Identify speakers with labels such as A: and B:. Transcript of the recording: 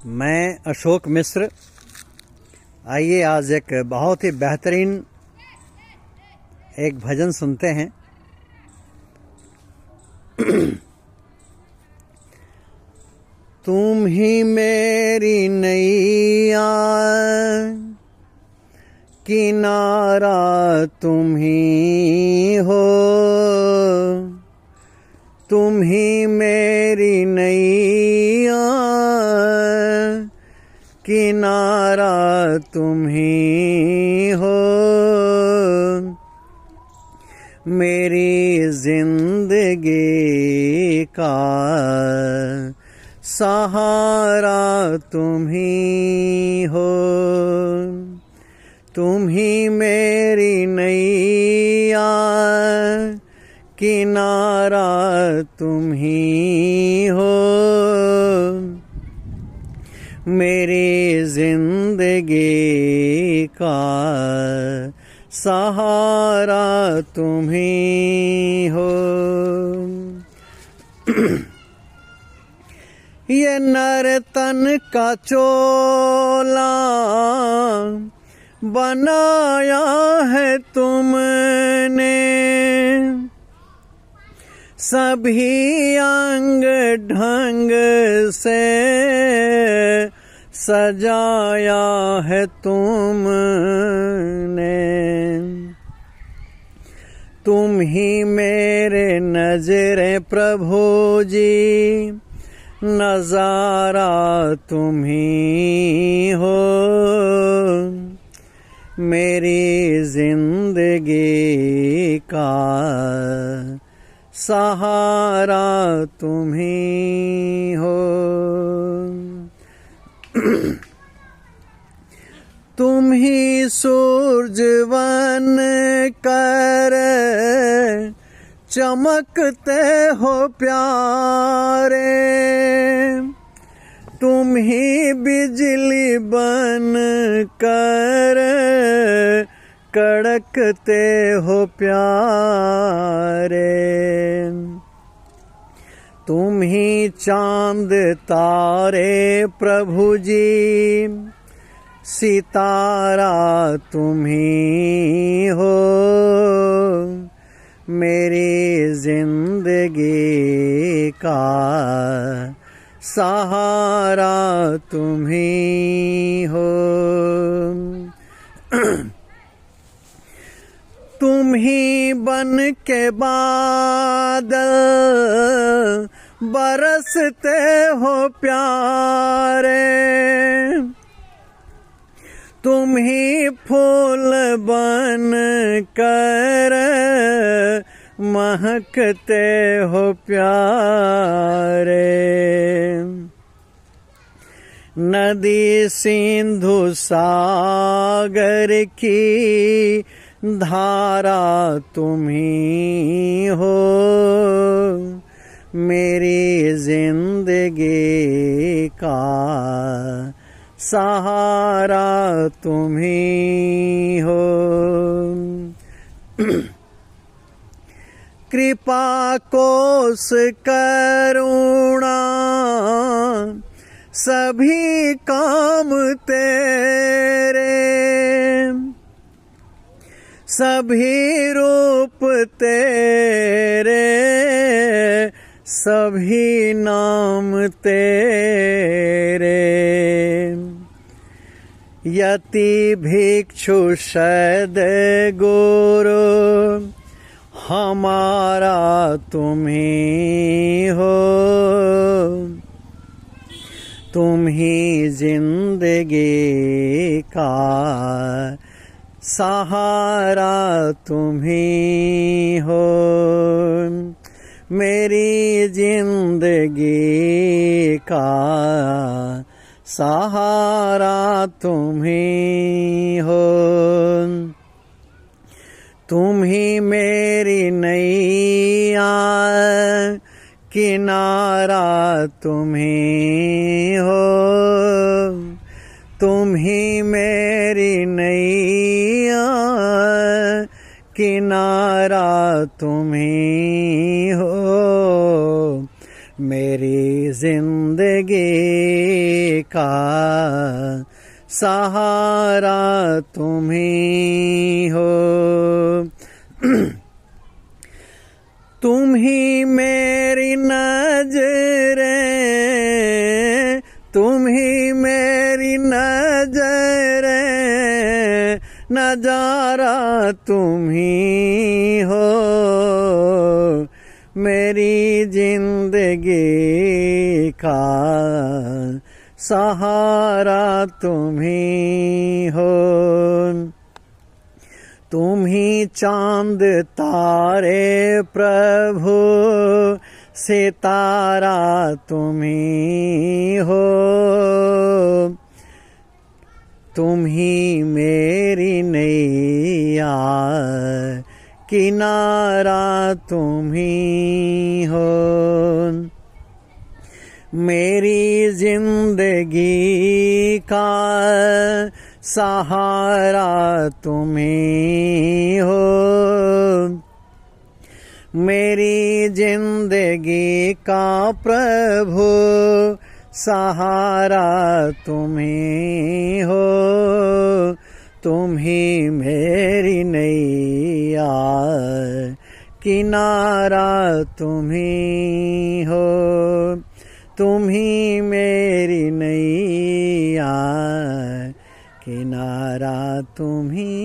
A: मैं अशोक मिश्र। आइए आज एक बहुत ही बेहतरीन एक भजन सुनते हैं। तुम ही मेरी नैया, किनारा तुम ही हो। तुम ही मेरी नैया, किनारा तुम ही हो। मेरी जिंदगी का सहारा तुम ही हो। तुम ही मेरी नैया, किनारा तुम ही हो। मेरी जिंदगी का सहारा तुम ही हो। ये नर्तन का चोला बनाया है तुमने, सभी अंग ढंग से सजाया है तुमने। तुम ही मेरे नजरे प्रभु जी, नजारा तुम ही हो। मेरी जिंदगी का सहारा तुम ही हो। तुम ही सूरज बन कर चमकते हो प्यारे। तुम ही बिजली बन कर कड़कते हो प्यारे। तुम ही चांद तारे प्रभु जी, सितारा तुम ही हो। मेरी जिंदगी का सहारा तुम ही हो। तुम ही बन के बादल बरसते हो प्यारे। तुम ही फूल बन कर महकते हो प्यारे। नदी सिंधु सागर की धारा तुम ही हो। मेरी जिंदगी का सहारा तुम ही हो। कृपा कोस करुणा सभी काम तेरे। सभी रूप तेरे, सभी नाम तेरे। यति भिक्षु शद गुरु, हमारा तुम ही हो। तुम ही जिंदगी का सहारा तुम ही हो। मेरी जिंदगी का सहारा तुम ही हो। तुम ही मेरी नैया, किनारा तुम ही हो। तुम ही मेरी नैया, किनारा तुम ही हो। मेरी जिंदगी का सहारा तुम ही हो। तुम ही मेरी नजरें, तुम ही मेरी नजरें, नजारा तुम ही हो। मेरी जिंदगी का सहारा तुम ही हो। तुम ही चांद तारे प्रभु, सितारा तुम ही हो। तुम ही मेरी नैया, किनारा तुम ही हो। मेरी जिंदगी का सहारा तुम ही हो। मेरी जिंदगी का प्रभु सहारा तुम ही हो। तुम ही मेरी नैया, किनारा तुम ही हो। तुम ही मेरी नैया, किनारा तुम ही